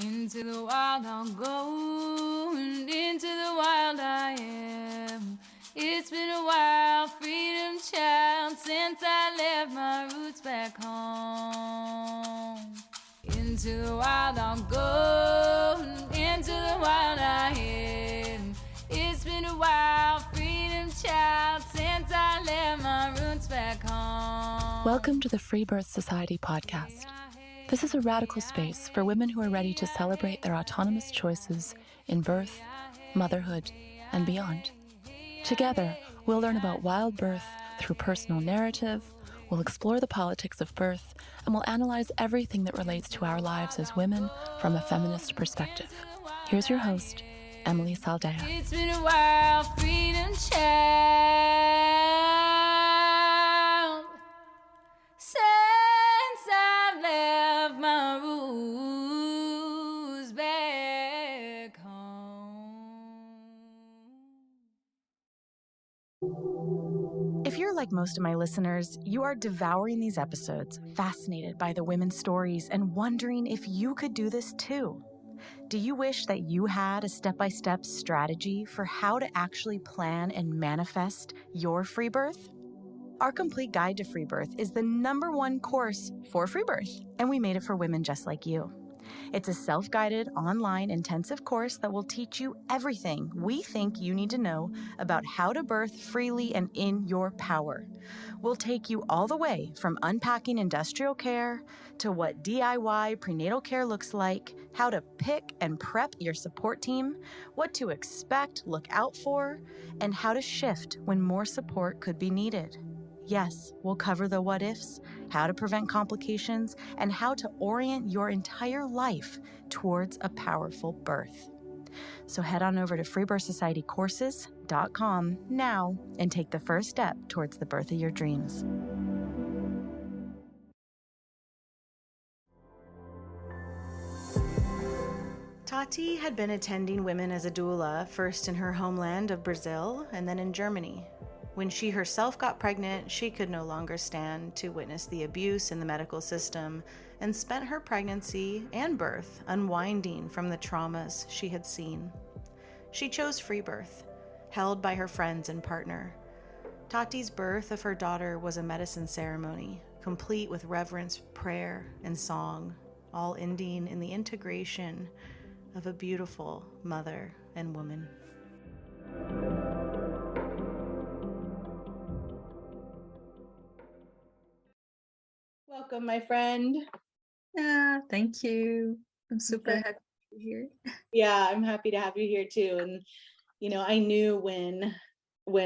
Into the wild I'll go, and into the wild I am. It's been a while, freedom child, since I left my roots back home. Into the wild I'll go, and into the wild I am. It's been a while, freedom child, since I left my roots back home. Welcome to the FREEBIRTH Society podcast. This is a radical space for women who are ready to celebrate their autonomous choices in birth, motherhood, and beyond. Together, we'll learn about wild birth through personal narrative, we'll explore the politics of birth, and we'll analyze everything that relates to our lives as women from a feminist perspective. Here's your host, Emily Saldea. It's been a while, freedom child, since I left my roots back home. If you're like most of my listeners, you are devouring these episodes, fascinated by the women's stories, and wondering if you could do this too. Do you wish that you had a step-by-step strategy for how to actually plan and manifest your free birth? Our complete guide to free birth is the #1 course for free birth, and we made it for women just like you. It's a self-guided, online, intensive course that will teach you everything we think you need to know about how to birth freely and in your power. We'll take you all the way from unpacking industrial care to what DIY prenatal care looks like, how to pick and prep your support team, what to expect, look out for, and how to shift when more support could be needed. Yes, we'll cover the what ifs, how to prevent complications, and how to orient your entire life towards a powerful birth. So head on over to freebirthsocietycourses.com now and take the first step towards the birth of your dreams. Tati had been attending women as a doula, first in her homeland of Brazil and then in Germany. When she herself got pregnant, she could no longer stand to witness the abuse in the medical system and spent her pregnancy and birth unwinding from the traumas she had seen. She chose free birth, held by her friends and partner. Tati's birth of her daughter was a medicine ceremony, complete with reverence, prayer, and song, all ending in the integration of a beautiful mother and woman. Welcome, my friend. Thank you. I'm super happy to be here. Yeah, I'm happy to have you here too. And I knew when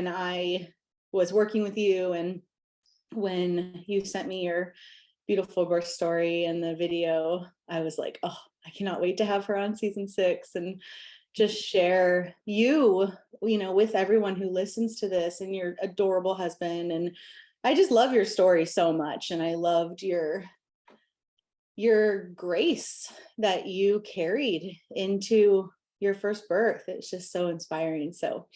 I was working with you and when you sent me your beautiful birth story and the video, I was like, oh, I cannot wait to have her on season 6 and just share you with everyone who listens to this, and your adorable husband. And I just love your story so much. And I loved your grace that you carried into your first birth. It's just so inspiring. So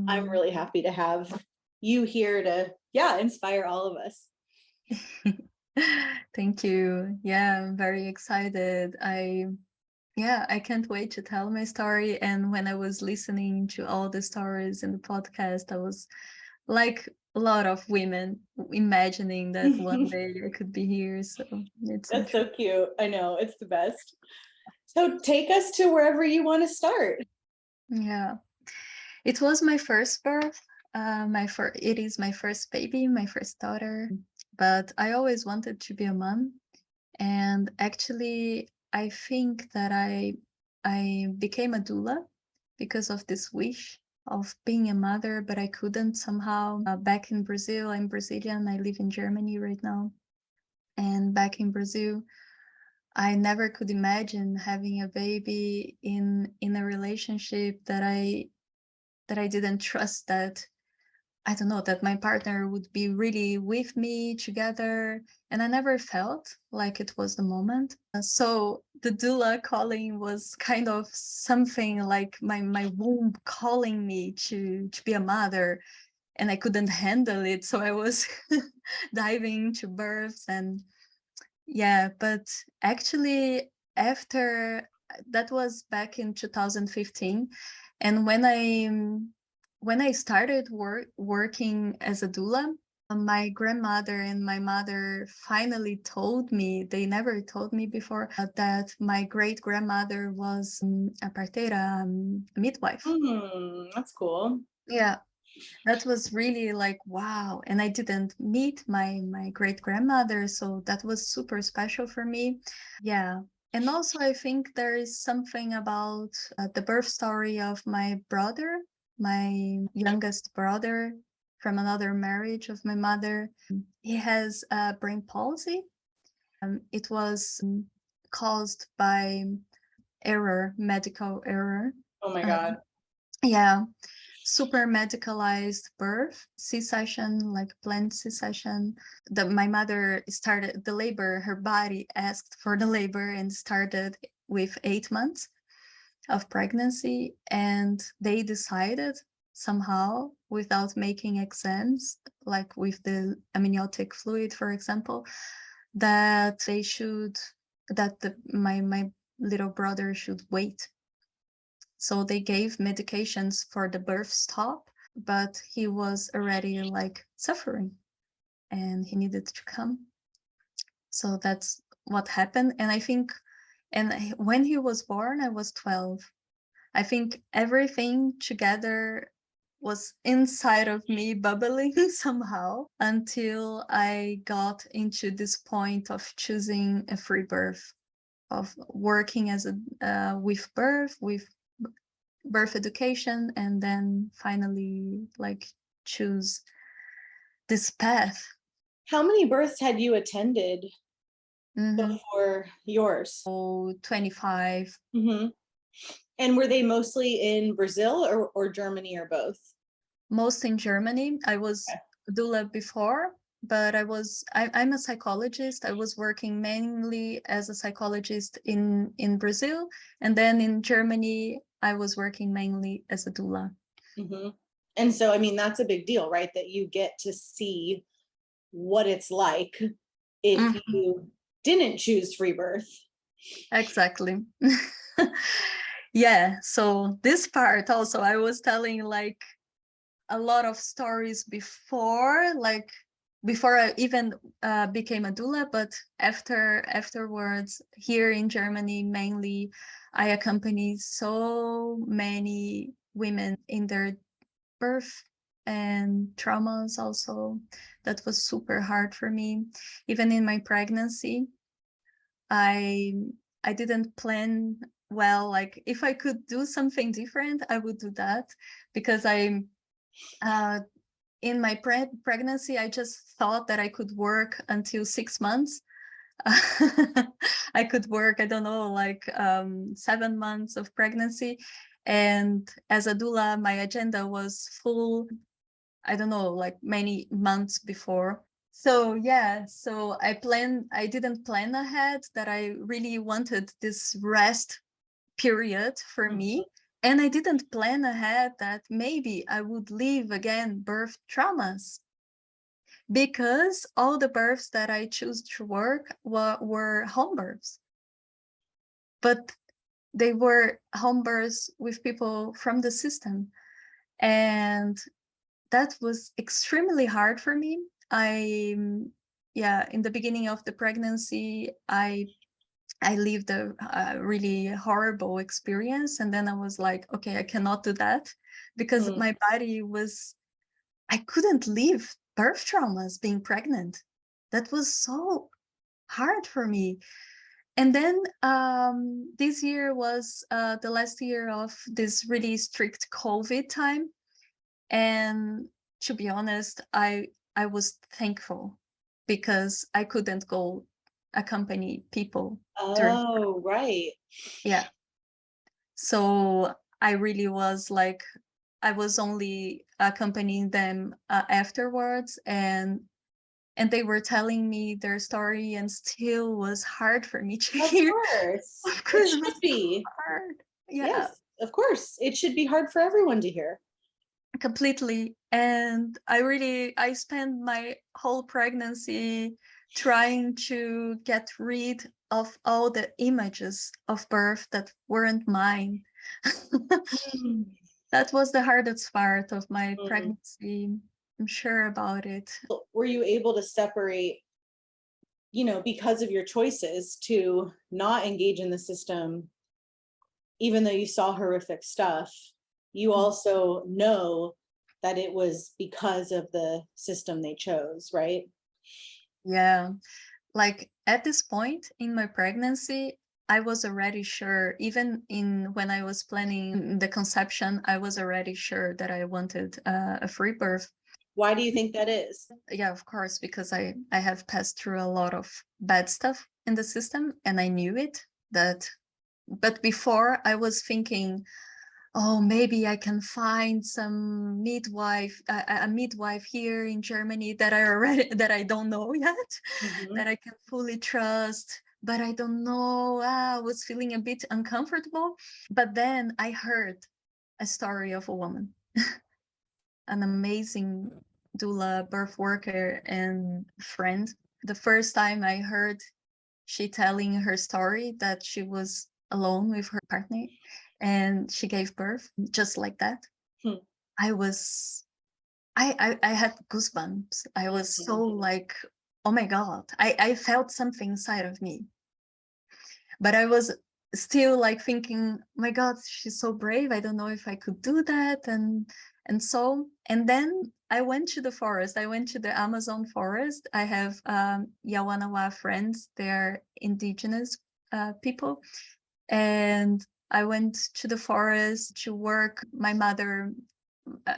I'm really happy to have you here to, inspire all of us. Thank you. Yeah, I'm very excited. I can't wait to tell my story. And when I was listening to all the stories in the podcast, I was like a lot of women imagining that one day I could be here. So that's so cute. I know, it's the best. So take us to wherever you want to start. Yeah, it was my first birth. It is my first baby, my first daughter. But I always wanted to be a mom. And actually, I think that I became a doula because of this wish of being a mother, but I couldn't somehow. Back in Brazil, I'm Brazilian, I live in Germany right now. And back in Brazil, I never could imagine having a baby in a relationship that I didn't trust, that I don't know, that my partner would be really with me together. And I never felt like it was the moment. So the doula calling was kind of something like my womb calling me to be a mother, and I couldn't handle it. So I was diving into births. And but actually after that was back in 2015. And when I started working as a doula, my grandmother and my mother finally told me, they never told me before, that my great grandmother was a parteira, a midwife. That's cool. Yeah, that was really like, wow. And I didn't meet my great grandmother, so that was super special for me. Yeah. And also, I think there is something about the birth story of my brother, my youngest brother from another marriage of my mother. He has brain palsy. It was caused by medical error. Oh my God. Yeah, super medicalized birth, C-section, like planned C-section. My mother started the labor, her body asked for the labor and started with 8 months of pregnancy. And they decided somehow, without making exams, like with the amniotic fluid, for example, that my little brother should wait. So they gave medications for the birth stop, but he was already like suffering and he needed to come. So that's what happened. And I think, and when he was born, I was 12. I think everything together was inside of me bubbling somehow until I got into this point of choosing a free birth, of working as a with birth education, and then finally like choose this path. How many births had you attended before yours? So 25. And were they mostly in Brazil or Germany or both? Most in Germany. I was doula before, but I'm a psychologist. I was working mainly as a psychologist in Brazil, and then in Germany I was working mainly as a doula. And so, I mean, that's a big deal, right? That you get to see what it's like if you didn't choose free birth. Exactly. Yeah, so this part also, I was telling like a lot of stories before I even became a doula, but afterwards here in Germany mainly, I accompany so many women in their birth and traumas also. That was super hard for me. Even in my pregnancy, I didn't plan well. Like if I could do something different, I would do that, because in my pregnancy, I just thought that I could work until 6 months. I could work, I don't know, like 7 months of pregnancy. And as a doula, my agenda was full, I don't know, like many months before. So yeah, so I didn't plan ahead that I really wanted this rest period for me. And I didn't plan ahead that maybe I would live again birth traumas, because all the births that I choose to work were home births. But they were home births with people from the system. And that was extremely hard for me. In the beginning of the pregnancy, I lived a really horrible experience. And then I was like, okay, I cannot do that, because my body I couldn't live birth traumas being pregnant. That was so hard for me. And then this year was the last year of this really strict COVID time. And to be honest, I was thankful, because I couldn't go accompany people. Oh, right. Yeah. So I really was like, I was only accompanying them afterwards, and they were telling me their story, and still was hard for me to hear. Of course. It should be. Hard. Yeah. Yes, of course. It should be hard for everyone to hear. completely. And I spent my whole pregnancy trying to get rid of all the images of birth that weren't mine. That was the hardest part of my pregnancy. I'm sure about it. Were you able to separate, because of your choices to not engage in the system, even though you saw horrific stuff, you also know that it was because of the system they chose, right? Yeah. Like at this point in my pregnancy, I was already sure, even when I was planning the conception, I was already sure that I wanted a free birth. Why do you think that is? Yeah, of course, because I have passed through a lot of bad stuff in the system, and I knew it. But before I was thinking, oh, maybe I can find some midwife, a midwife here in Germany that I don't know yet, that I can fully trust. But I don't know. I was feeling a bit uncomfortable. But then I heard a story of a woman, an amazing doula, birth worker, and friend. The first time I heard she telling her story that she was alone with her partner and she gave birth just like that. I had goosebumps. I was so like, oh my God, I felt something inside of me. But I was still like thinking, my God, she's so brave. I don't know if I could do that. And then I went to the forest. I went to the Amazon forest. I have Yawanawa friends. They're indigenous people. And I went to the forest to work my mother,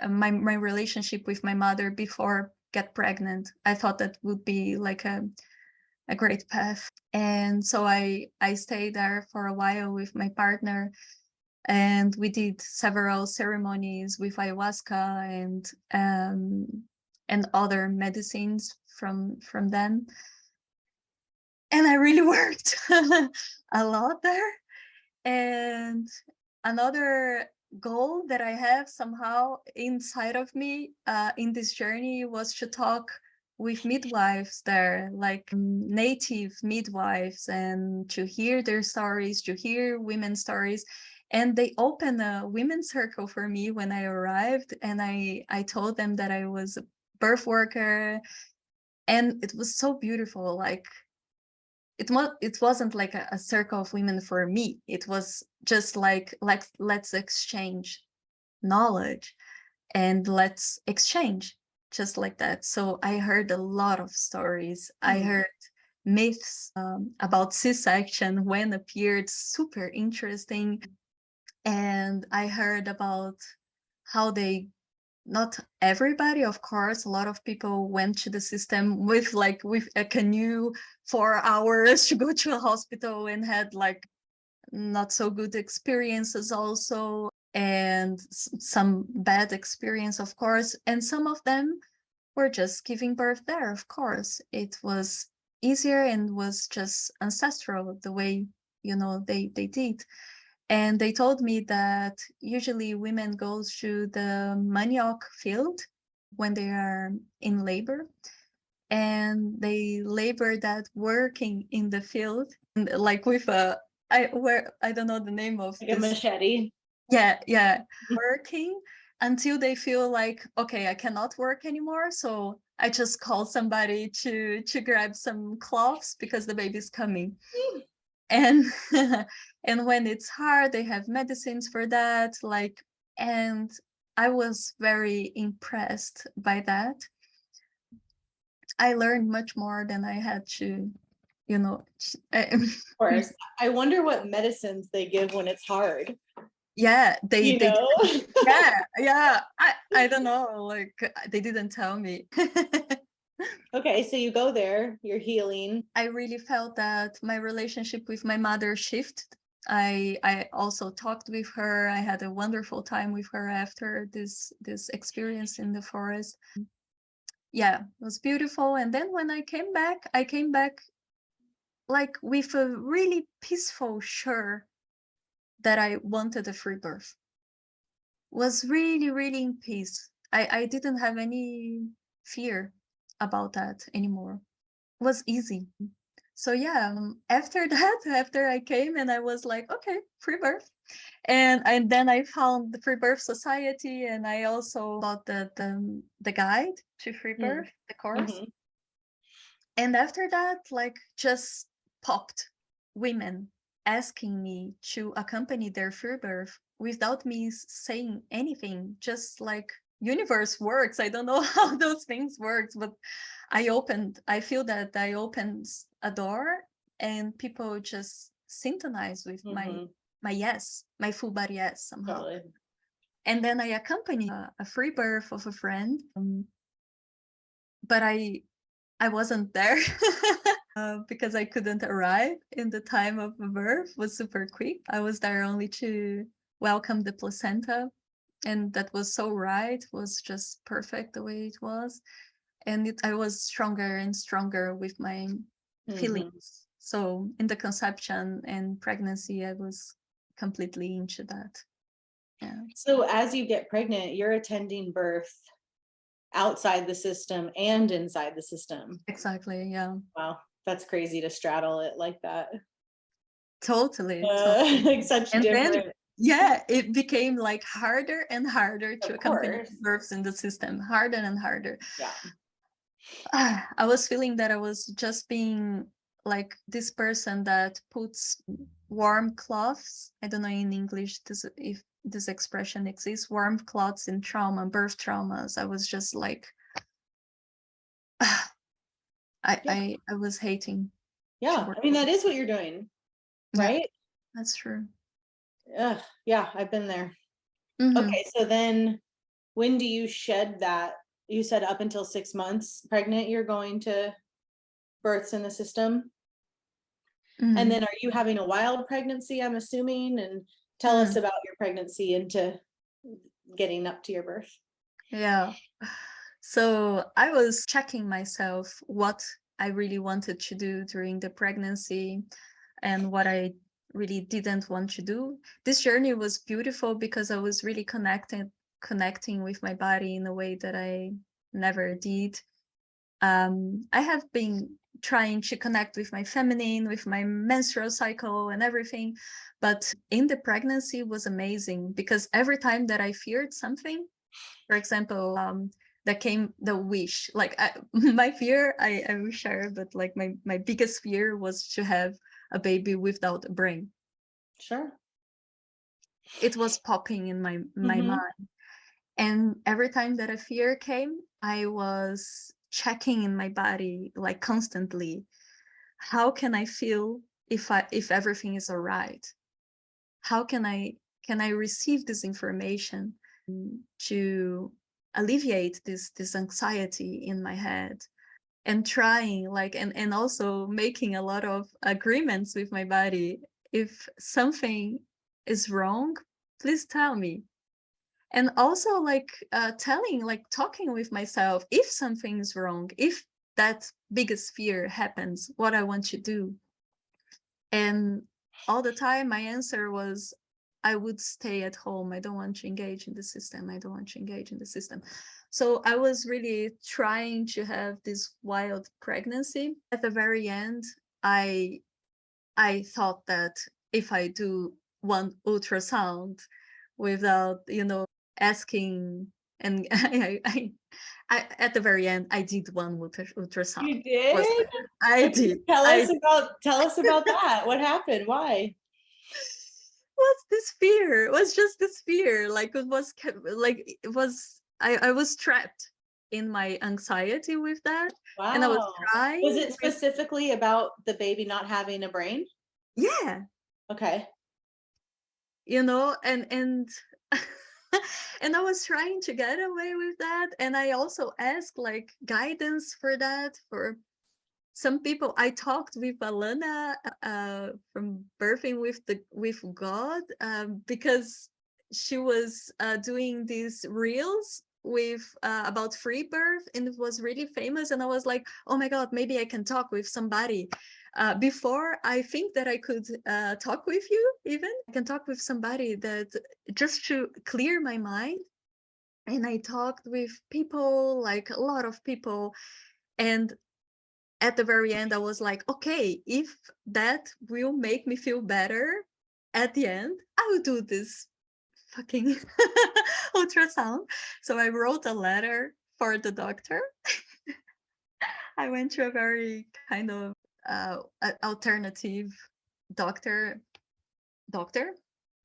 my relationship with my mother before get pregnant. I thought that would be like a great path. And so I stayed there for a while with my partner, and we did several ceremonies with ayahuasca and other medicines from them. And I really worked a lot there. And another goal that I have somehow inside of me in this journey was to talk with midwives there, like native midwives, and to hear their stories, to hear women's stories. And they opened a women's circle for me when I arrived, and I told them that I was a birth worker, and it was so beautiful. Like it wasn't like a circle of women for me. It was just like let's exchange knowledge and let's exchange just like that. So I heard a lot of stories. I heard myths about C-section when appeared, super interesting. And I heard about how they, not everybody, of course, a lot of people went to the system with a canoe for hours to go to a hospital and had like not so good experiences also, and some bad experience, of course. And some of them were just giving birth there. Of course, it was easier and was just ancestral the way they did. And they told me that usually women go through the manioc field when they are in labor, and they labor that working in the field, and like with I don't know the name of like a machete. Yeah, working until they feel like, okay, I cannot work anymore, so I just call somebody to grab some cloths because the baby's coming. And and when it's hard, they have medicines for that, and I was very impressed by that. I learned much more than I had to, Of course. I wonder what medicines they give when it's hard. Yeah, they know? yeah. I don't know, like they didn't tell me. Okay, so you go there, you're healing. I really felt that my relationship with my mother shifted. I also talked with her. I had a wonderful time with her after this experience in the forest. Yeah, it was beautiful. And then when I came back like with a really peaceful sure that I wanted a free birth. Was really, really in peace. I didn't have any fear about that anymore. It was easy. So yeah, after that, after I came and I was like, okay, free birth. And then I found the Free Birth Society, and I also bought the guide to free birth, the course. Mhm. And after that, like, just popped women asking me to accompany their free birth without me saying anything, just like universe works. I don't know how those things works, but I feel that I opened a door and people just synchronize with Mhm. my yes, my full body yes somehow. Totally. And then I accompanied a free birth of a friend, but I wasn't there because I couldn't arrive in the time of the birth. It was super quick. I was there only to welcome the placenta, and that was so right. It was just perfect the way it was. And I was stronger and stronger with my feelings. So in the conception and pregnancy, I was completely into that. Yeah. So as you get pregnant, you're attending birth outside the system and inside the system. Exactly. Yeah. Wow, that's crazy to straddle it like that. Totally. Like such And then, different. yeah, it became like harder and harder to Of accompany course. births in the system, harder and harder. Yeah. I was feeling that I was just being like this person that puts warm cloths. I don't know in English if this expression exists. Warm cloths in trauma, birth traumas. I was just like, Yeah. I was hating. Yeah. I mean, that is what you're doing, Yeah, right? that's true. Ugh, yeah, I've been there. Mhm. Okay, so then when do you shed that? You said up until 6 months pregnant, you're going to births in the system. And Mhm. then are you having a wild pregnancy, I'm assuming? And tell us Mm. about your pregnancy into getting up to your birth. Yeah. So I was checking myself what I really wanted to do during the pregnancy and what I really didn't want to do. This journey was beautiful because I was really connecting with my body in a way that I never did. I have been trying to connect with my feminine, with my menstrual cycle and everything, but in the pregnancy was amazing because every time that I feared something, for example, that came the wish, like my fear, I will share, but like my biggest fear was to have a baby without a brain. Sure. It was popping in my mind. And every time that a fear came, I was checking in my body like constantly. How can I feel if everything is all right? How can I receive this information to alleviate this anxiety in my head? And trying like and also making a lot of agreements with my body. If something is wrong, please tell me. And also like talking with myself, if something is wrong, if that biggest fear happens, what I want to do. And all the time my answer was, I would stay at home. I don't want to engage in the system. I don't want to engage in the system. So I was really trying to have this wild pregnancy. At the very end, I thought that if I do one ultrasound without, asking, and at the very end, I did one ultrasound. You did? I did. Tell us about that. What happened? Why? What's this fear? It was just this fear. Like it was like it was. I was trapped in my anxiety with that, and I was Wow. trying. Was it specifically about the baby not having a brain? Yeah, Okay. and and I was trying to get away with that, and I also asked like guidance for that for some people. I talked with Alana from Birthing with God, because she was doing these reels with about free birth, and it was really famous. And I was like, oh my God, maybe I can talk with somebody. Before I think that I could talk with you, even I can talk with somebody that just to clear my mind And I talked with people, like a lot of people. And at the very end, I was like, okay, if that will make me feel better at the end, I will do this fucking ultrasound. So I wrote a letter for the doctor. I went to a very kind of alternative doctor,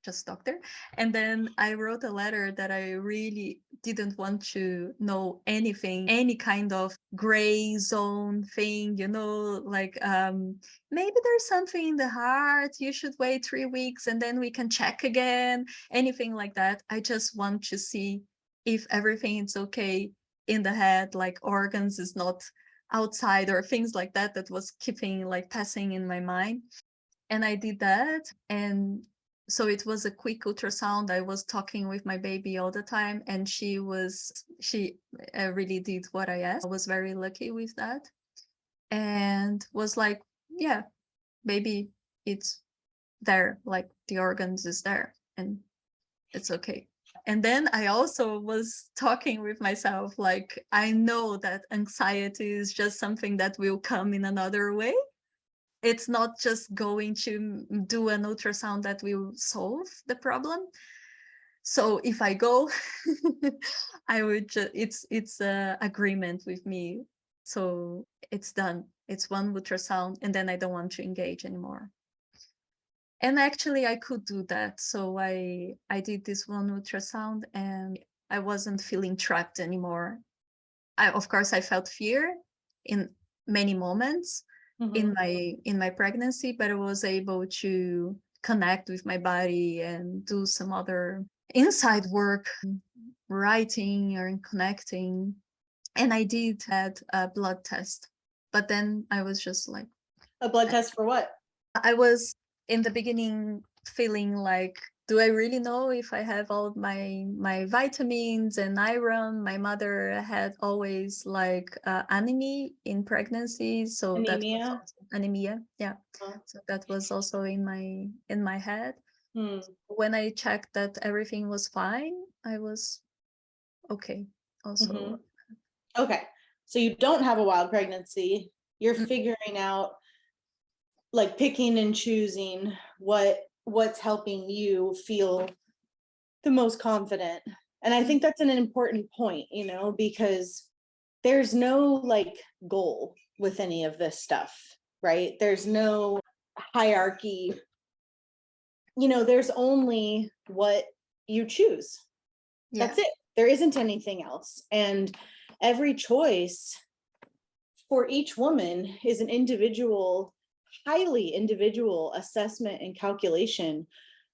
just doctor. And then I wrote a letter that I really didn't want to know anything, any kind of gray zone thing, like maybe there's something in the heart, you should wait 3 weeks and then we can check again, anything like that. I just want to see if everything is okay in the head, like organs is not outside or things like that was keeping like passing in my mind. And I did that. And so it was a quick ultrasound. I was talking with my baby all the time, and she really did what I asked. I was very lucky with that, and was like, yeah, baby, it's there, like the organs is there and it's okay. And then I also was talking with myself, like, I know that anxiety is just something that will come in another way. It's not just going to do an ultrasound that will solve the problem. So if I go, I would it's a agreement with me. So it's done. It's one ultrasound, and then I don't want to engage anymore. And actually I could do that. So I did this one ultrasound and I wasn't feeling trapped anymore. Of course I felt fear in many moments in my pregnancy, but I was able to connect with my body and do some other inside work, writing or connecting. And I did had a blood test, but then I was just like, A blood test for what? I was in the beginning feeling like, do I really know if I have all my vitamins and iron? My mother had always like anemia in pregnancy, so that was Anemia? also, anemia, yeah. Oh. So that was also in my head. When I checked that everything was fine, I was okay. Also, Okay, so you don't have a wild pregnancy. You're figuring out, like, picking and choosing what's helping you feel the most confident. And I think that's an important point, because there's no like goal with any of this stuff, right? There's no hierarchy. There's only what you choose. yeah. That's it. There isn't anything else. And every choice for each woman is an individual, highly individual assessment and calculation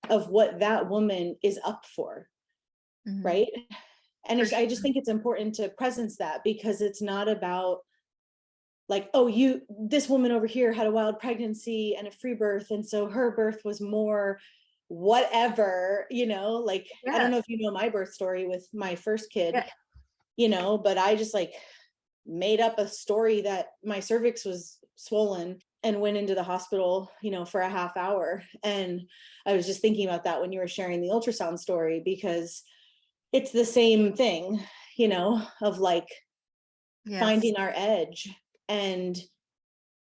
of what that woman is up for. Right. And I just think it's important to presence that, because it's not about like, oh, this woman over here had a wild pregnancy and a free birth, and so her birth was more whatever, like, I don't know if you know my birth story with my first kid, but I just like made up a story that my cervix was swollen and went into the hospital, for a half hour. And I was just thinking about that when you were sharing the ultrasound story, because it's the same thing, of like finding our edge. And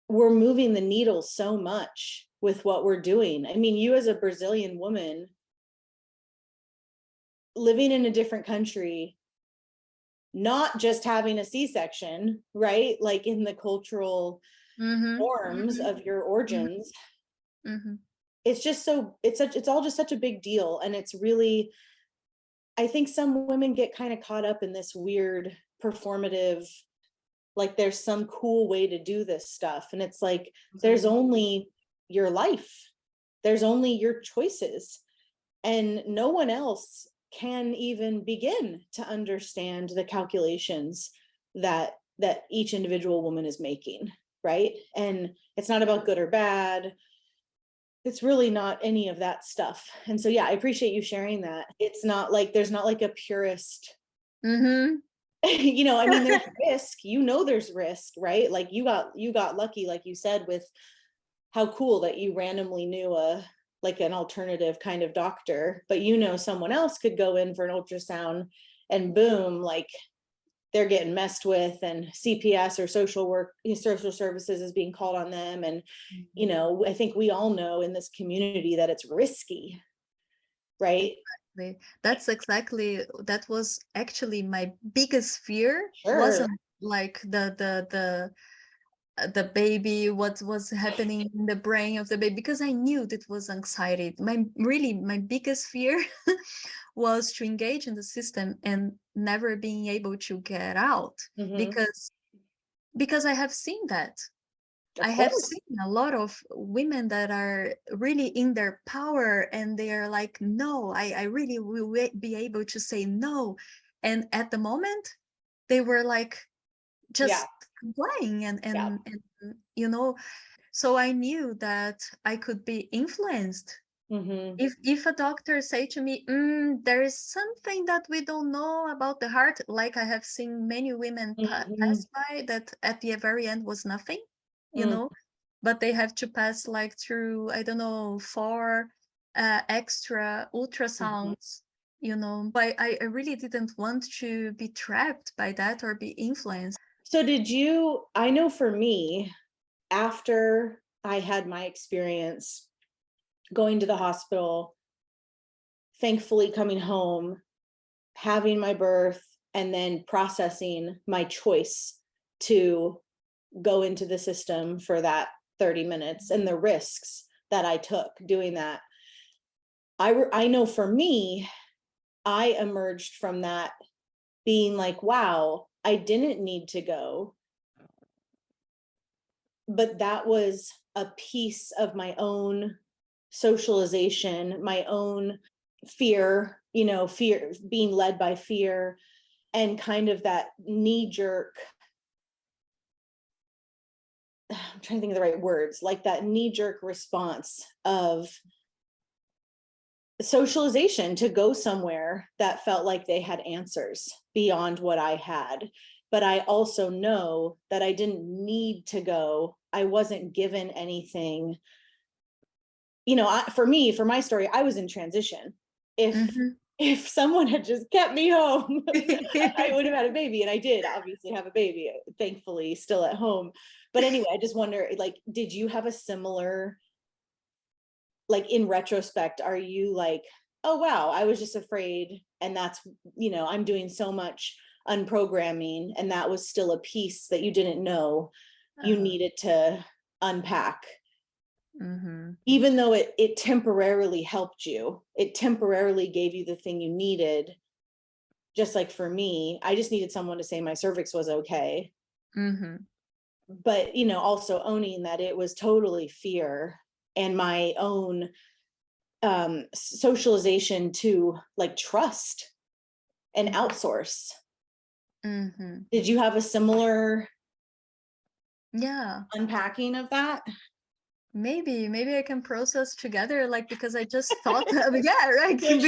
we're moving the needle so much with what we're doing. I mean, you as a Brazilian woman living in a different country, not just having a C-section, right? Like in the cultural norms of your origins. It's just it's all just such a big deal. And it's really, I think some women get kind of caught up in this weird performative, like there's some cool way to do this stuff. And it's like, there's only your life. There's only your choices. And no one else can even begin to understand the calculations that each individual woman is making, right? And it's not about good or bad. It's really not any of that stuff. And so, yeah, I appreciate you sharing that. It's not like, there's not like a purist, I mean, there's risk, there's risk, right? Like you got lucky, like you said, with how cool that you randomly knew like an alternative kind of doctor, but someone else could go in for an ultrasound and boom, like they're getting messed with, and CPS or social services is being called on them. And, you know, I think we all know in this community that it's risky, right? Exactly. That was actually my biggest fear. Sure. Wasn't like the baby, what was happening in the brain of the baby, because I knew that was anxiety. My biggest fear was to engage in the system and never being able to get out, because I have seen that. Of I have course. seen a lot of women that are really in their power, and they are like, no, I really will be able to say no. And at the moment, they were like just complying and you know, so I knew that I could be influenced. If a doctor say to me, there is something that we don't know about the heart, like I have seen many women pass by, that at the very end was nothing, you know, but they have to pass like through, I don't know, 4 extra ultrasounds, you know. But I really didn't want to be trapped by that or be influenced. So I know for me, after I had my experience going to the hospital, thankfully coming home, having my birth, and then processing my choice to go into the system for that 30 minutes and the risks that I took doing that. I know for me, I emerged from that being like, wow, I didn't need to go. But that was a piece of my own socialization, my own fear, fear, being led by fear, and kind of that knee jerk, I'm trying to think of the right words, like that knee jerk response of socialization to go somewhere that felt like they had answers beyond what I had. But I also know that I didn't need to go. I wasn't given anything. For my story, I was in transition. If someone had just kept me home, I would have had a baby. And I did obviously have a baby, thankfully still at home. But anyway, I just wonder, like, did you have a similar, like, in retrospect, are you like, oh, wow, I was just afraid. And that's, I'm doing so much unprogramming, and that was still a piece that you didn't know you needed to unpack. Even though it temporarily helped you, it temporarily gave you the thing you needed. Just like for me, I just needed someone to say my cervix was okay. But, also owning that it was totally fear and my own socialization to like trust and outsource. Did you have a similar unpacking of that? Maybe I can process together, like, because I just thought yeah, right, because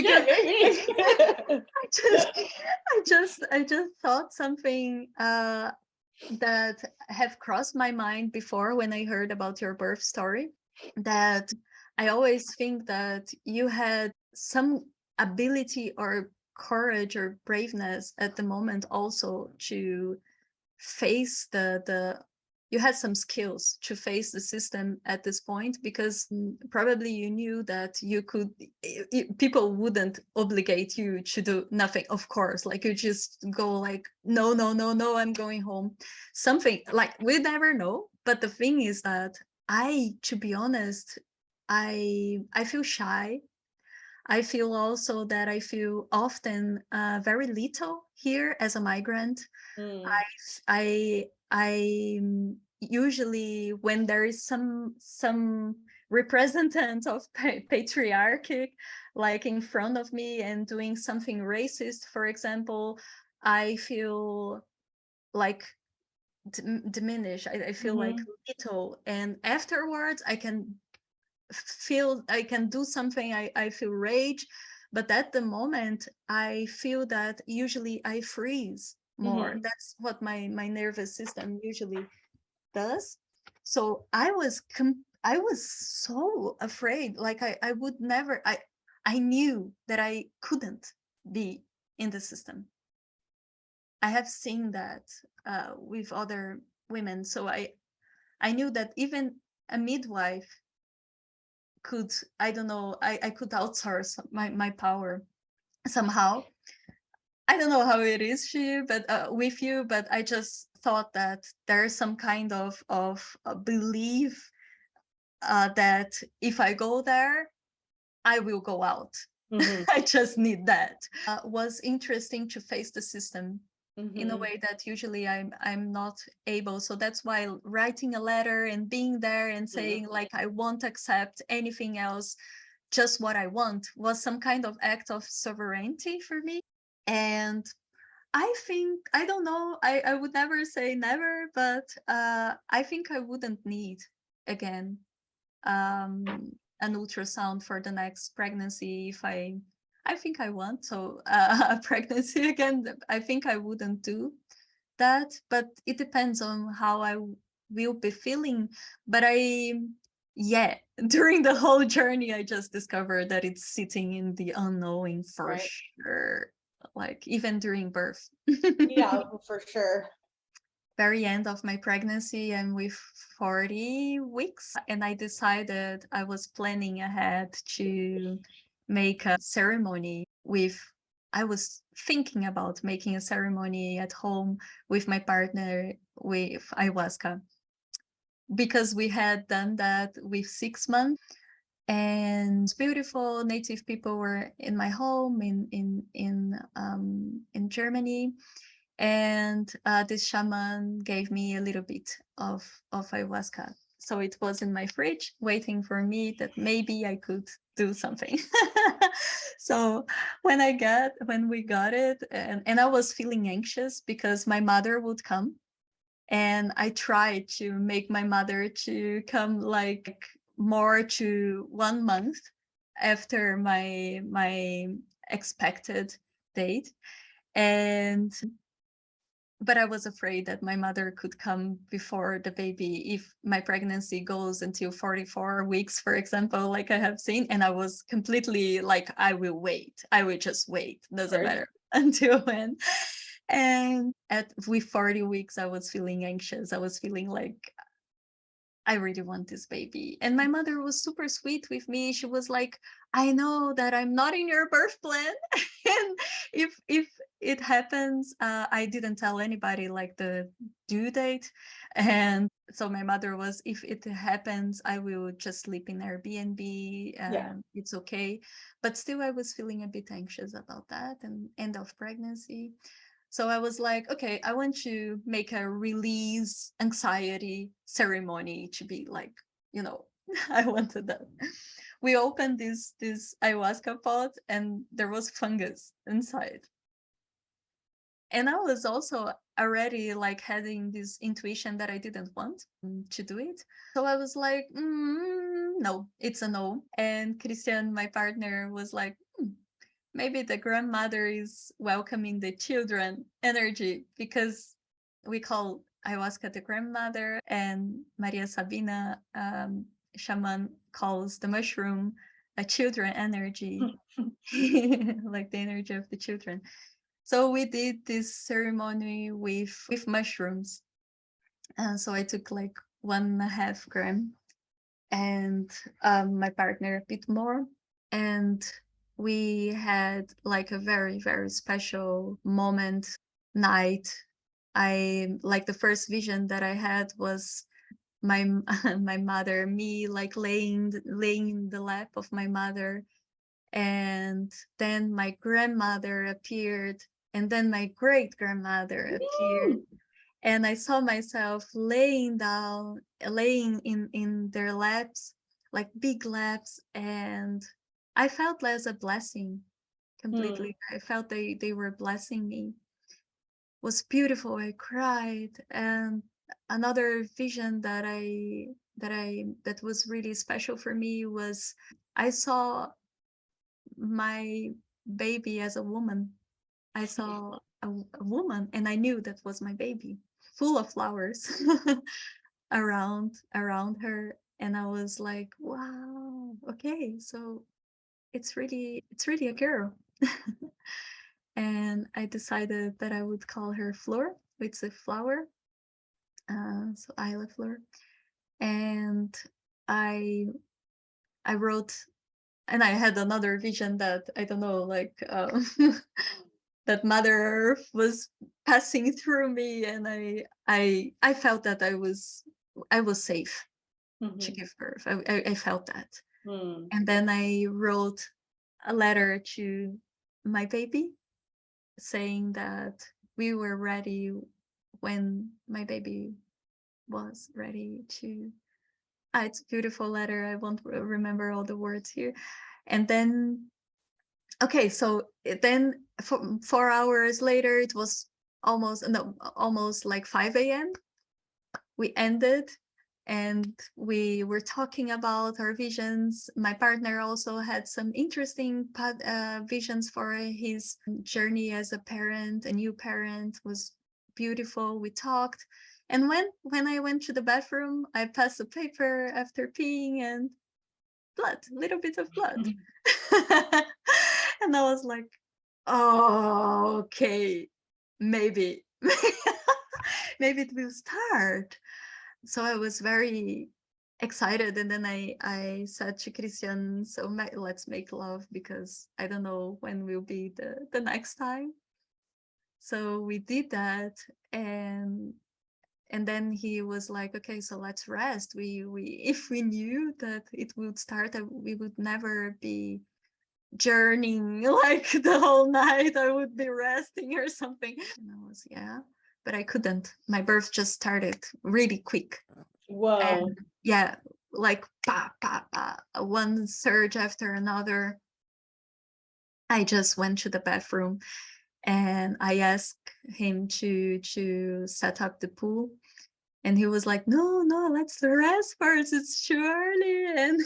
I just thought something that have crossed my mind before when I heard about your birth story, that I always think that you had some ability or courage or braveness at the moment also to face you had some skills to face the system at this point, because probably you knew that people wouldn't obligate you to do nothing, of course, like you just go like, no, I'm going home, something like, we never know. But the thing is that to be honest, I feel shy. I feel also that I feel often very little here as a migrant. I usually, when there is some representative of patriarchy like in front of me and doing something racist, for example, I feel like diminished. I feel like little, and afterwards I can do something. I feel rage, but at the moment I feel that usually I freeze more. That's what my nervous system usually does. So I was so afraid, like I would never, I knew that I couldn't be in the system. I have seen that with other women. So I knew that even a midwife could, I don't know, I could outsource my power somehow. I don't know how it is but with you, but I just thought that there's some kind of belief that if I go there, I will go out. I just need that. Was interesting to face the system in a way that usually I'm not able. So that's why writing a letter and being there and saying like I won't accept anything else, just what I want, was some kind of act of sovereignty for me. And I think, I don't know, I would never say never, but I think I wouldn't need again an ultrasound for the next pregnancy if I think I want. So a pregnancy again, I think I wouldn't do that, but it depends on how I will be feeling. But yeah, during the whole journey, I just discovered that it's sitting in the unknowing for sure. Like even during birth. Yeah, for sure. Very end of my pregnancy, I'm with 40 weeks, and I decided I was planning ahead to make a ceremony with, I was thinking about making a ceremony at home with my partner with ayahuasca, because we had done that with 6 months, and beautiful native people were in my home in Germany. And this shaman gave me a little bit of ayahuasca. So it was in my fridge waiting for me that maybe I could do something. So when we got it, and I was feeling anxious because my mother would come, and I tried to make my mother to come like more to 1 month after my expected date. And but I was afraid that my mother could come before the baby if my pregnancy goes until 44 weeks, for example, like I have seen. And I was completely like, I will wait. I will just wait. Doesn't matter until when. And with 40 weeks, I was feeling anxious. I was feeling like, I really want this baby. And my mother was super sweet with me. She was like, I know that I'm not in your birth plan. And if it happens, I didn't tell anybody like the due date. And so my mother was, if it happens, I will just sleep in Airbnb. It's okay. But still, I was feeling a bit anxious about that and end of pregnancy. So I was like, okay, I want to make a release anxiety ceremony to be like, I wanted that. We opened this ayahuasca pot, and there was fungus inside. And I was also already like having this intuition that I didn't want to do it. So I was like, no, it's a no. And Christian, my partner, was like, maybe the grandmother is welcoming the children energy, because we call ayahuasca the grandmother, and Maria Sabina, shaman, calls the mushroom a children energy, like the energy of the children. So we did this ceremony with mushrooms. So I took like 1.5 gram, and my partner a bit more. And we had like a very, very special moment, night. I like, the first vision that I had was my my mother, me like laying in the lap of my mother, and then my grandmother appeared, and then my great grandmother appeared. And I saw myself laying in their laps, like big laps, and I felt as a blessing completely. I felt they were blessing me. It was beautiful. I cried. And another vision that was really special for me was, I saw my baby as a woman. I saw a woman, and I knew that was my baby, full of flowers around her. And I was like, wow, okay, so it's really a girl. and I decided that I would call her Flor. It's a flower, so Isla Flor. And I wrote, and I had another vision that I don't know, like that Mother Earth was passing through me, and I felt that I was safe to give birth. I felt that. And then I wrote a letter to my baby saying that we were ready when my baby was ready to. It's a beautiful letter. I won't remember all the words here. And then, okay, so then 4 hours later, it was almost like 5 a.m. We ended, and we were talking about our visions. My partner also had some interesting visions for his journey as a parent. A new parent was beautiful. We talked, and when I went to the bathroom, I passed a paper after peeing, and blood, a little bit of blood. And I was like, oh, okay, maybe maybe it will start. So I was very excited, and then I said to Christian, so let's make love, because I don't know when will be the next time. So we did that, and then he was like, okay, so let's rest. We if we knew that it would start, we would never be journeying like the whole night. I would be resting or something. And I was, yeah, but I couldn't. My birth just started really quick. Whoa. And yeah, like pa, pa, pa, one surge after another. I just went to the bathroom, and I asked him to set up the pool. And he was like, no, let's rest first. It's too early. And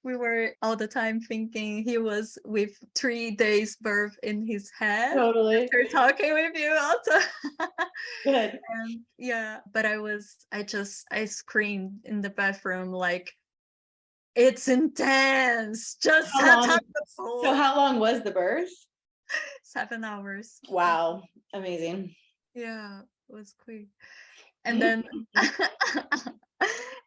we were all the time thinking he was with 3 days birth in his head. Totally. After talking with you also. Good. And yeah, but I screamed in the bathroom like, it's intense. Just set up the pool. So how long was the birth? 7 hours. Wow. Amazing. Yeah, it was quick. And then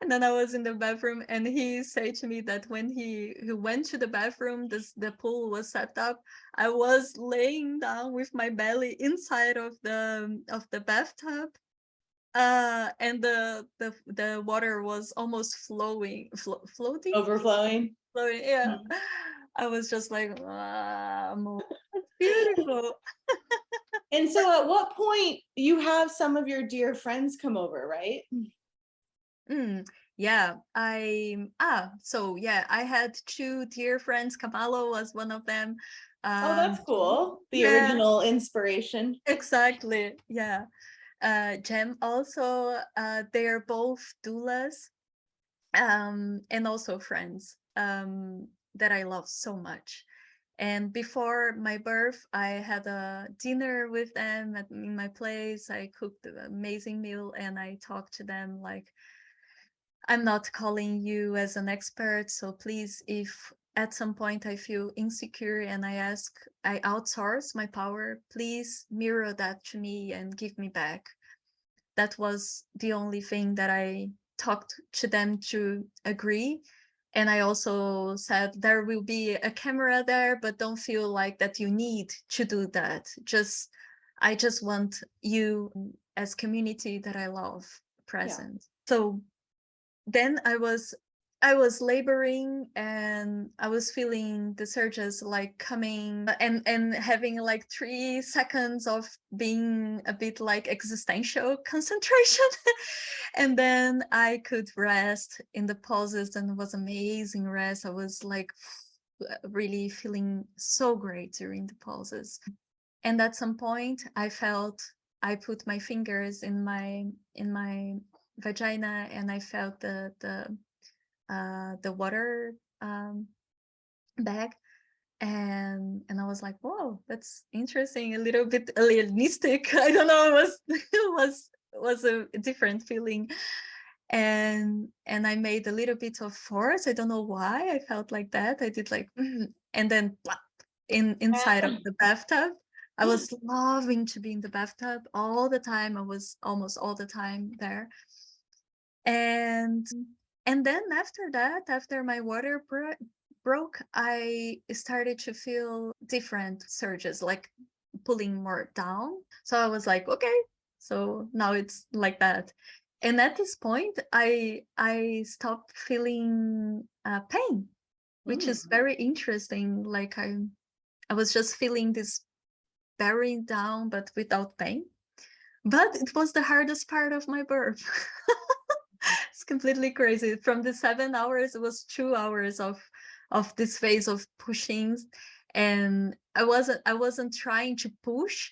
and then I was in the bathroom, and he said to me that when he went to the bathroom, the pool was set up. I was laying down with my belly inside of the bathtub, and the water was almost floating, Overflowing. yeah. I was just like, it's beautiful. And so at what point you have some of your dear friends come over, right? Yeah, so yeah, I had 2 dear friends. Kamalo was one of them. Oh, that's cool. The original inspiration. Exactly. Yeah. Jem also, they're both doulas, and also friends, that I love so much. And before my birth, I had a dinner with them in my place. I cooked an amazing meal, and I talked to them like, I'm not calling you as an expert, so please, if at some point I feel insecure and I outsource my power, please mirror that to me and give me back. That was the only thing that I talked to them to agree. And I also said, there will be a camera there, but don't feel like that you need to do that. I just want you as community that I love present. Yeah. So then I was laboring, and I was feeling the surges like coming, and having like 3 seconds of being a bit like existential concentration. And then I could rest in the pauses, and it was amazing rest. I was like really feeling so great during the pauses. And at some point I put my fingers in my vagina, and I felt the water bag, and I was like, whoa, that's interesting, a little bit alienistic. I don't know, it was a different feeling. And I made a little bit of force. I don't know why I felt like that. I did like, and then inside of the bathtub. I was loving to be in the bathtub all the time. I was almost all the time there. And then after that, after my water broke, I started to feel different surges, like pulling more down. So I was like, okay, so now it's like that. And at this point, I stopped feeling pain, which is very interesting. Like I was just feeling this bearing down, but without pain. But it was the hardest part of my birth. It's completely crazy. From the 7 hours, it was 2 hours of this phase of pushing, and I wasn't trying to push,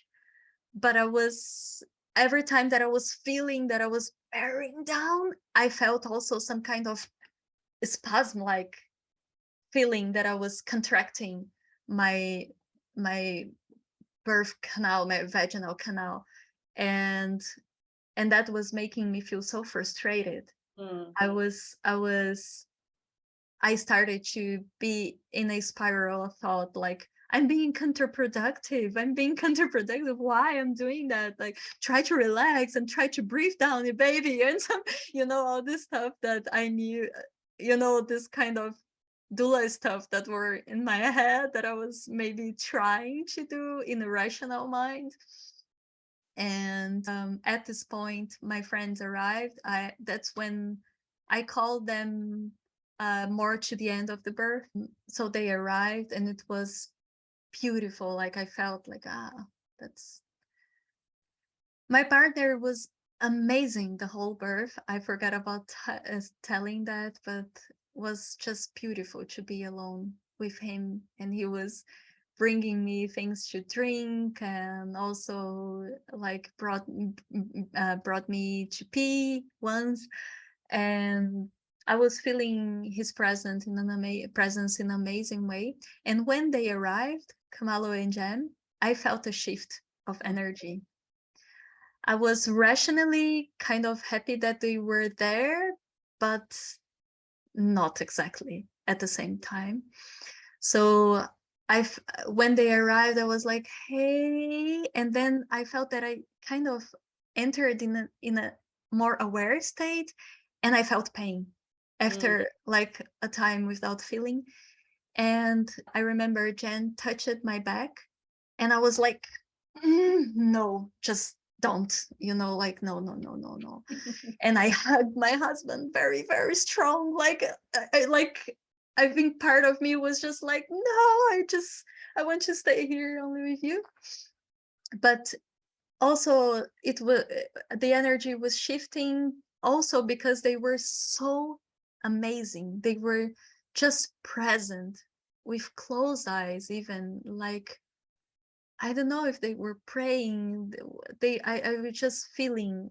but I was, every time that I was feeling that I was bearing down, I felt also some kind of spasm, like feeling that I was contracting my birth canal, my vaginal canal, and that was making me feel so frustrated. I started to be in a spiral of thought, like, I'm being counterproductive. Why I'm doing that? Like, try to relax and try to breathe down your baby, and some, all this stuff that I knew, this kind of doula stuff that were in my head that I was maybe trying to do in a rational mind. And at this point, my friends arrived. That's when I called them more to the end of the birth. So they arrived, and it was beautiful. Like, I felt like, that's, my partner was amazing the whole birth. I forgot about telling that, but was just beautiful to be alone with him. And he was bringing me things to drink, and also like brought me to pee once, and I was feeling his presence in an amazing way. And when they arrived, Kamalo and Jen, I felt a shift of energy. I was rationally kind of happy that they were there, but not exactly at the same time. So when they arrived, I was like, hey, and then I felt that I kind of entered in a more aware state, and I felt pain after like a time without feeling. And I remember Jen touched my back, and I was like, no, just don't, like, no. And I hugged my husband very, very strong. Like, I think part of me was just like, no, I want to stay here only with you. But also the energy was shifting also because they were so amazing. They were just present with closed eyes, even, like, I don't know if they were praying. I was just feeling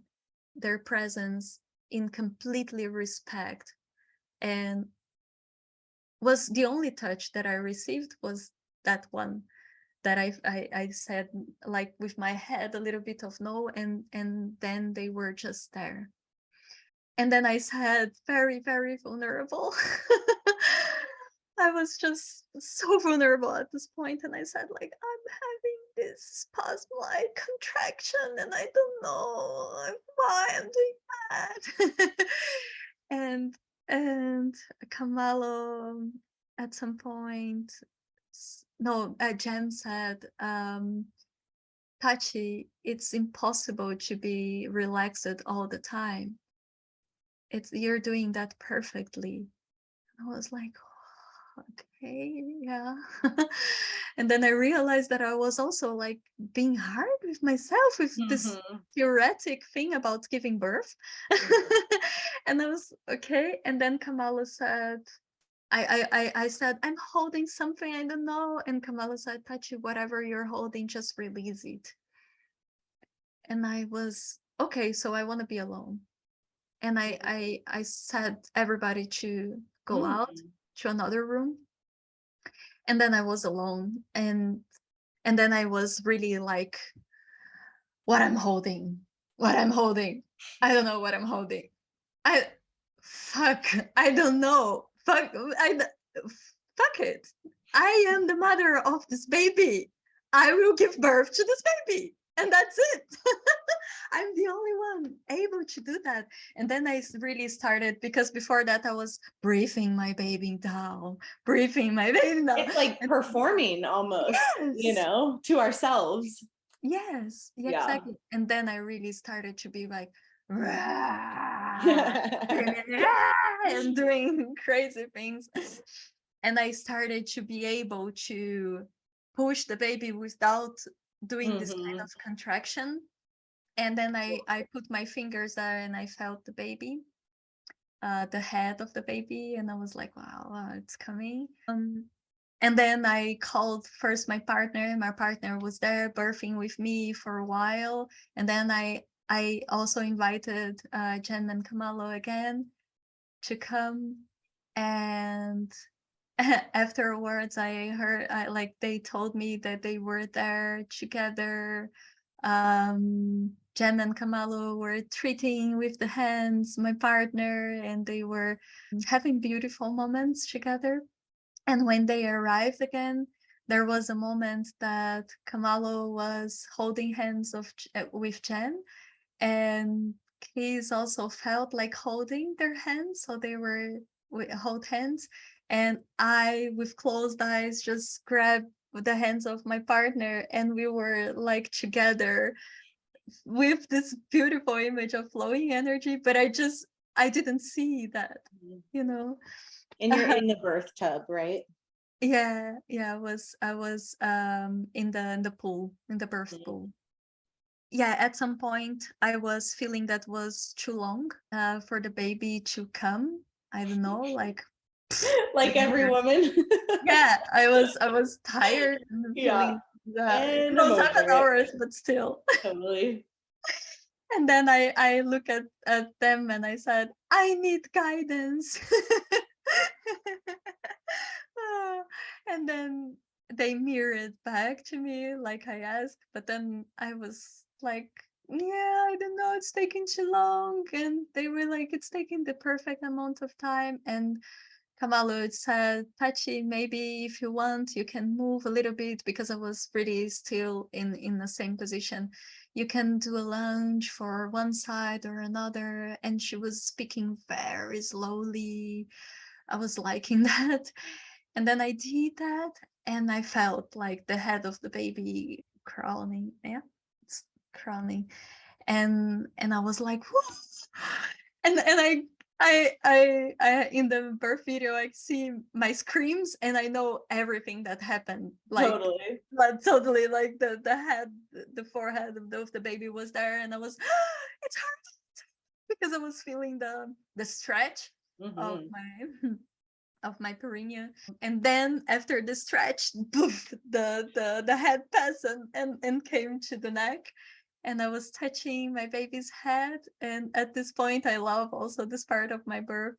their presence in completely respect. And was the only touch that I received was that one that I said, like, with my head a little bit of no, and then they were just there. And then I said, very, very vulnerable. I was just so vulnerable at this point, and I said, like, I'm having this spasm-like contraction, and I don't know why I'm doing that. and Kamalo, at some point, Jen said, Tati, it's impossible to be relaxed all the time. You're doing that perfectly. I was like, okay, yeah. And then I realized that I was also like being hard with myself with this theoretic thing about giving birth. And I was okay. And then Kamala said, I said, I'm holding something, I don't know. And Kamala said, Tachi, whatever you're holding, just release it. And I was, okay, so I want to be alone. And I said everybody to go out to another room. And then I was alone. And then I was really like, what I'm holding. I don't know what I'm holding. I don't know. Fuck it. I am the mother of this baby. I will give birth to this baby. And that's it. I'm the only one able to do that. And then I really started, because before that I was breathing my baby down, breathing my baby down. It's like performing almost, you Yes. know, to ourselves. Yes, yeah, Yeah. exactly. And then I really started to be like, "Rah," and doing crazy things. And I started to be able to push the baby without doing this kind of contraction. And then I put my fingers there and I felt the baby, the head of the baby, and I was like, wow, it's coming. And then I called first my partner. My partner was there birthing with me for a while. And then I also invited Jen and Kamalo again to come. And afterwards, I heard, like, they told me that they were there together. Jen and Kamalo were treating with the hands, my partner, and they were having beautiful moments together. And when they arrived again, there was a moment that Kamalo was holding hands with Jen, and Keys also felt like holding their hands, so they were hold hands. And I, with closed eyes, just grabbed the hands of my partner, and we were like together with this beautiful image of flowing energy. But I didn't see that, you know. And you're in the birth tub, right? Yeah, I was in the pool, in the birth pool. Yeah, at some point I was feeling that was too long for the baby to come. I don't know, like Like every woman. yeah, I was tired and Yeah. feeling that it And I'm was 7 over it. hours, but still. Totally. And then I look at them and I said, I need guidance. And then they mirrored back to me like I asked, but then I was like, yeah, I don't know, it's taking too long. And they were like, it's taking the perfect amount of time. And Kamalo said, Tati, maybe if you want, you can move a little bit, because I was really still in the same position. You can do a lunge for one side or another. And she was speaking very slowly. I was liking that. And then I did that, and I felt like the head of the baby crawling. Yeah, it's crawling. And I was like, whoa. And I in the birth video I see my screams, and I know everything that happened. Like Totally. totally, like the head, the forehead of the baby was there, and I was, it's hurting, because I was feeling the stretch of my perineum. And then after the stretch, poof, the head passed and came to the neck. And I was touching my baby's head. And at this point, I love also this part of my birth.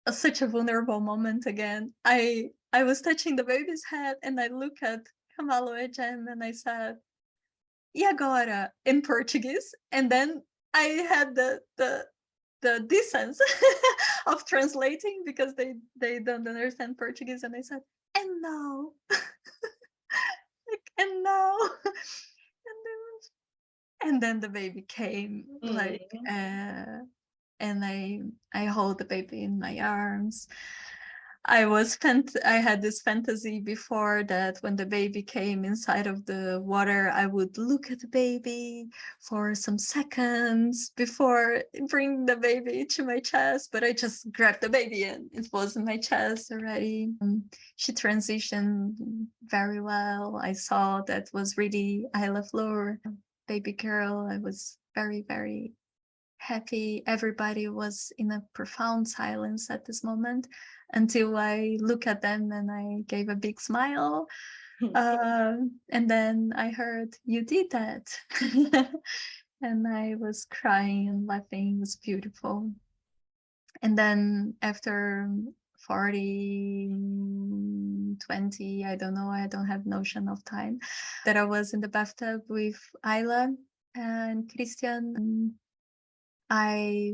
Such a vulnerable moment again. I was touching the baby's head, and I look at Kamalo Ejem and I said, e agora, in Portuguese. And then I had the distance of translating, because they don't understand Portuguese, and I said, and now, like, and now, and then the baby came, like, and I hold the baby in my arms. I had this fantasy before that when the baby came inside of the water, I would look at the baby for some seconds before bringing the baby to my chest, but I just grabbed the baby and it was in my chest already. She transitioned very well. I saw that was really Isla Flor, baby girl. I was very, very happy. Everybody was in a profound silence at this moment, until I look at them and I gave a big smile. And then I heard, you did that. And I was crying and laughing. It was beautiful. And then after 40, 20, I don't know, I don't have notion of time, that I was in the bathtub with Ayla and Christian. I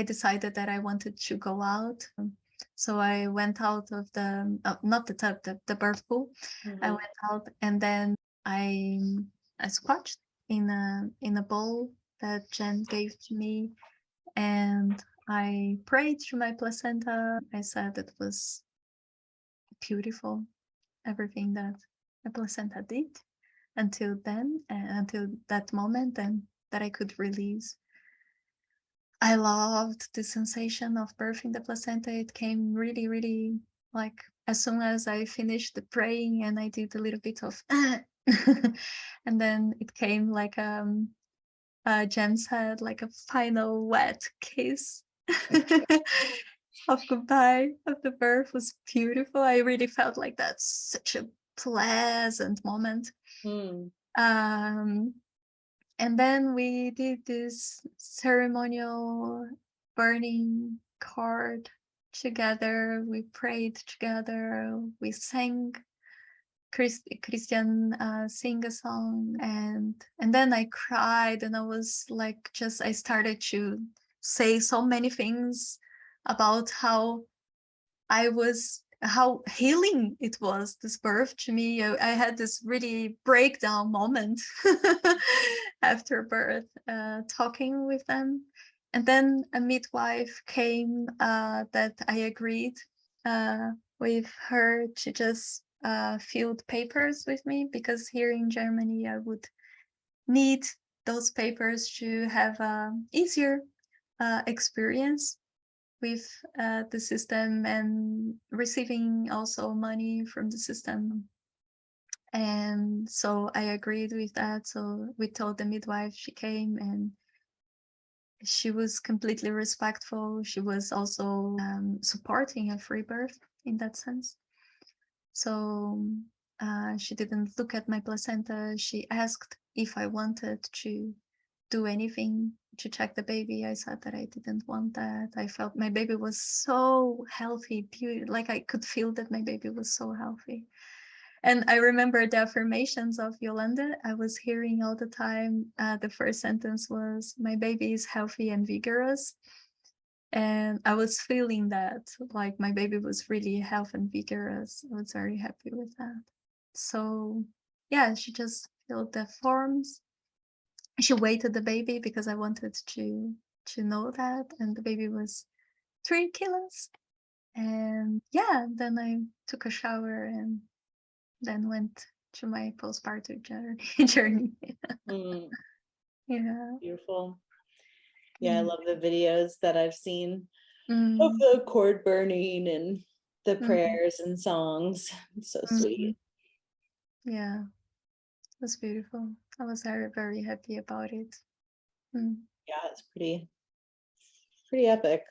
decided that I wanted to go out. So I went out of the not the tub, the birth pool. I Mhm. went out, and then I squatched in a bowl that Jen gave to me, and I prayed to my placenta. I said it was beautiful, everything that the placenta did until then, until that moment, and that I could release. I loved the sensation of birthing the placenta. It came really, really, like, as soon as I finished the praying and I did a little bit of and then it came like Jen said, like a final wet kiss of goodbye of the birth. Was beautiful. I really felt like that's such a pleasant moment. Mm. Um, and then we did this ceremonial burning card together. We prayed together. We sang Christian sing a song, and then I cried, and I was like, just I started to say so many things about how how healing it was, this birth to me. I had this really breakdown moment after birth, talking with them. And then a midwife came that I agreed with her to just fill the papers with me, because here in Germany I would need those papers to have an easier experience with the system, and receiving also money from the system. And so I agreed with that. So we told the midwife, she came, and she was completely respectful. She was also supporting a free birth in that sense. So she didn't look at my placenta. She asked if I wanted to do anything to check the baby. I said that I didn't want that. I felt my baby was so healthy, like I could feel that my baby was so healthy. And I remember the affirmations of Yolanda. I was hearing all the time. The first sentence was, "My baby is healthy and vigorous." And I was feeling that, like my baby was really healthy and vigorous. I was very happy with that. So yeah, she just filled the forms. She weighted the baby because I wanted to know that, and the baby was 3 kilos. And yeah, then I took a shower and then went to my postpartum journey. Mm. Yeah. Beautiful. Yeah, I Mm. love the videos that I've seen of Mm. the cord burning and the Mm. prayers and songs. It's so Mm. sweet. Yeah, it was beautiful. I was very, very happy about it. Mm. Yeah, it's pretty epic.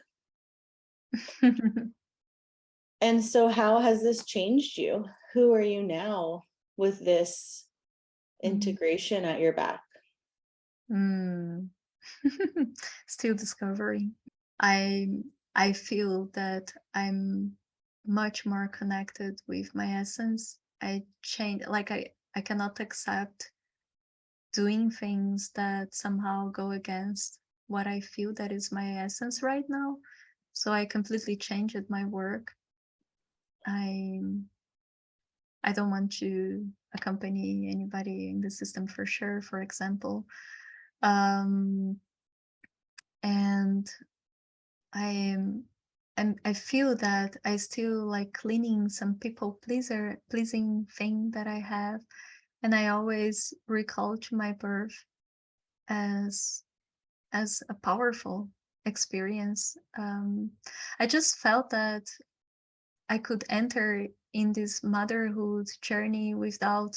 And so how has this changed you? Who are you now with this integration at your back? Mm. Still discovering. I I feel that I'm much more connected with my essence. I change, like I cannot accept doing things that somehow go against what I feel that is my essence right now. So I completely changed my work. I I don't want to accompany anybody in the system for sure, for example. Um, and I I feel that I still like cleaning some people pleasing thing that I have, and I always recall to my birth as a powerful experience. I just felt that I could enter in this motherhood journey without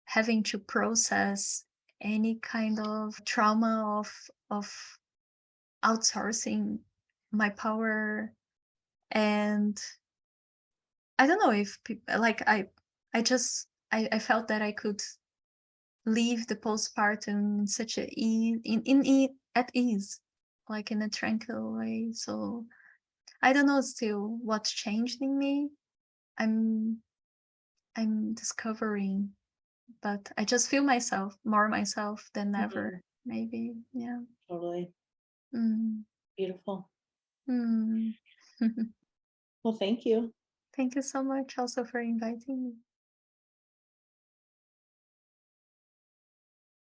having to process any kind of trauma of outsourcing my power. And I don't know if people, like I felt that I could leave the postpartum in such a at ease, like in a tranquil way. So I don't know still what's changed in me. I'm I'm discovering, but I just feel more myself than ever. Mhm. Maybe, yeah. Totally. Mm. Beautiful. Mm. Well, thank you. Thank you so much also for inviting me.